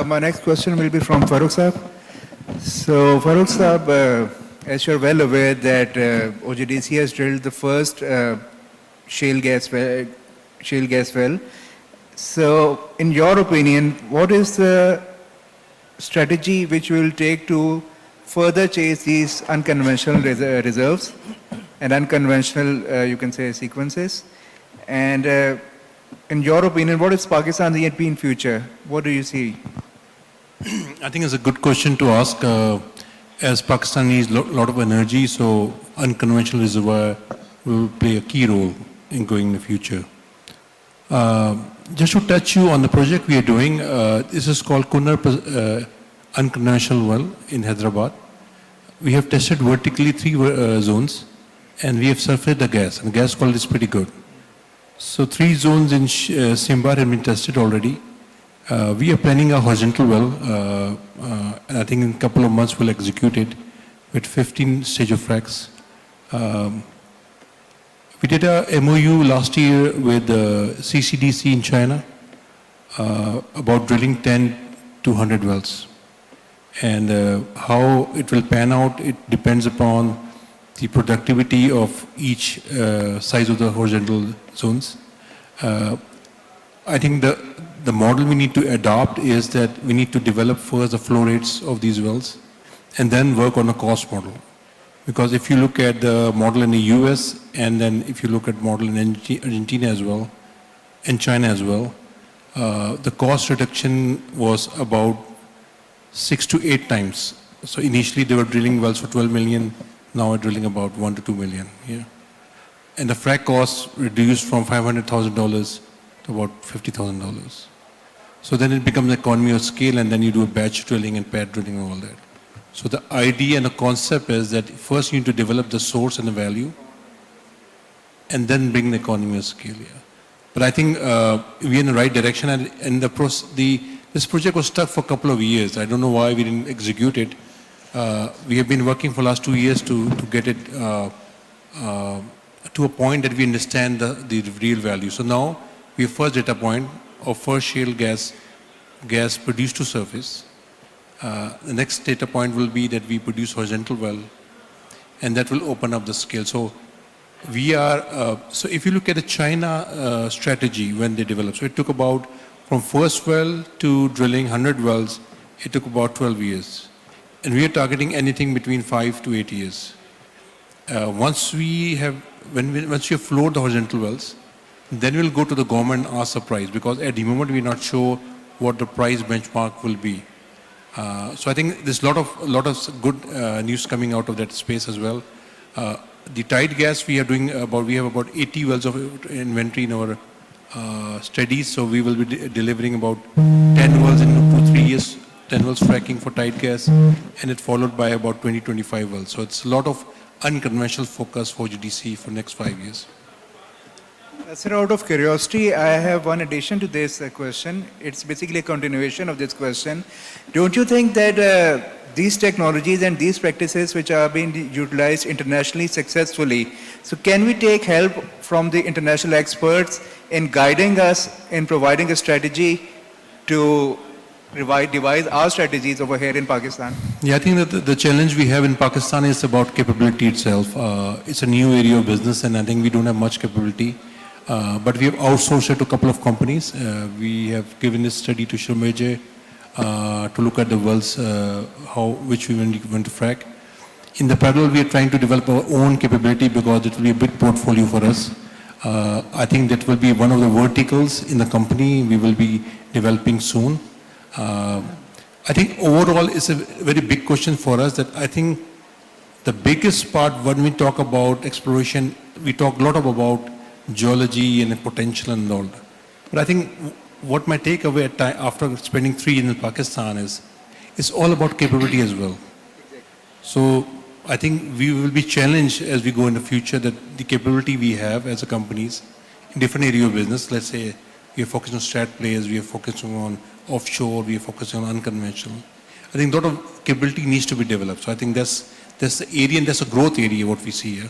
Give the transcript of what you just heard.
My next question will be from Farooq Saab. So, Farooq Saab, as you're well aware that OGDC has drilled the first shale gas well. So, in your opinion, what is the strategy which will take to further chase these unconventional reserves and unconventional, you can say, sequences? And in your opinion, what is Pakistan's E&P in future? What do you see? I think it's a good question to ask. As Pakistan needs a lot of energy, so unconventional reservoir will play a key role in going in the future. Just to touch you on the project we are doing, this is called Kunnar unconventional well in Hyderabad. We have tested vertically 3 zones, and we have surfaced the gas, and the gas quality is pretty good. So 3 zones in Simbar have been tested already. We are planning a horizontal well, and I think in a couple of months we'll execute it with 15 stage of fracs. We did a MOU last year with CCDC in China about drilling 10 to 100 wells. And how it will pan out, it depends upon the productivity of each size of the horizontal zones. I think the model we need to adopt is that we need to develop first the flow rates of these wells and then work on a cost model. Because if you look at the model in the US and then if you look at model in Argentina as well and China as well, the cost reduction was about 6 to 8 times. So initially they were drilling wells for 12 million, now we're drilling about 1 to 2 million. Yeah. And the frac costs reduced from $500,000 to about $50,000. So then it becomes an economy of scale, and then you do a batch drilling and pad drilling and all that. So the idea and the concept is that first you need to develop the source and the value, and then bring the economy of scale. Yeah. But I think we're in the right direction, and this project was stuck for a couple of years. I don't know why we didn't execute it. We have been working for the last 2 years to get it to a point that we understand the real value. So now we have first data point of first shale gas produced to surface. The next data point will be that we produce horizontal well, and that will open up the scale. So we are, so if you look at the China strategy when they developed, so it took about, from first well to drilling 100 wells, it took about 12 years. And we are targeting anything between 5 to 8 years. Once we have flowed the horizontal wells, then we'll go to the government and ask the price, because at the moment we're not sure what the price benchmark will be. So I think there's a lot of good news coming out of that space as well. The tight gas we have about 80 wells of inventory in our studies, so we will be delivering about 10 wells in 2 to 3 years, 10 wells fracking for tight gas, and it followed by about 20-25 wells. So it's a lot of unconventional focus for GDC for next 5 years. Sir, out of curiosity, I have one addition to this question. It's basically a continuation of this question. Don't you think that these technologies and these practices which are being utilized internationally successfully, so can we take help from the international experts in guiding us, in providing a strategy to devise our strategies over here in Pakistan? Yeah, I think that the challenge we have in Pakistan is about capability itself. It's a new area of business, and I think we don't have much capability. But we have outsourced it to a couple of companies. We have given this study to Schlumberger to look at the wells, which we want to frack. In the parallel, we are trying to develop our own capability because it will be a big portfolio for us. I think that will be one of the verticals in the company we will be developing soon. I think overall it's a very big question for us, that I think the biggest part when we talk about exploration, we talk a lot about geology and potential and all. But I think what my takeaway after spending 3 years in Pakistan is, it's all about capability as well. So I think we will be challenged as we go in the future, that the capability we have as a companies in different area of business, let's say we are focusing on strat players, we are focusing on offshore, we are focusing on unconventional. I think a lot of capability needs to be developed. So I think that's the area, and that's a growth area what we see here.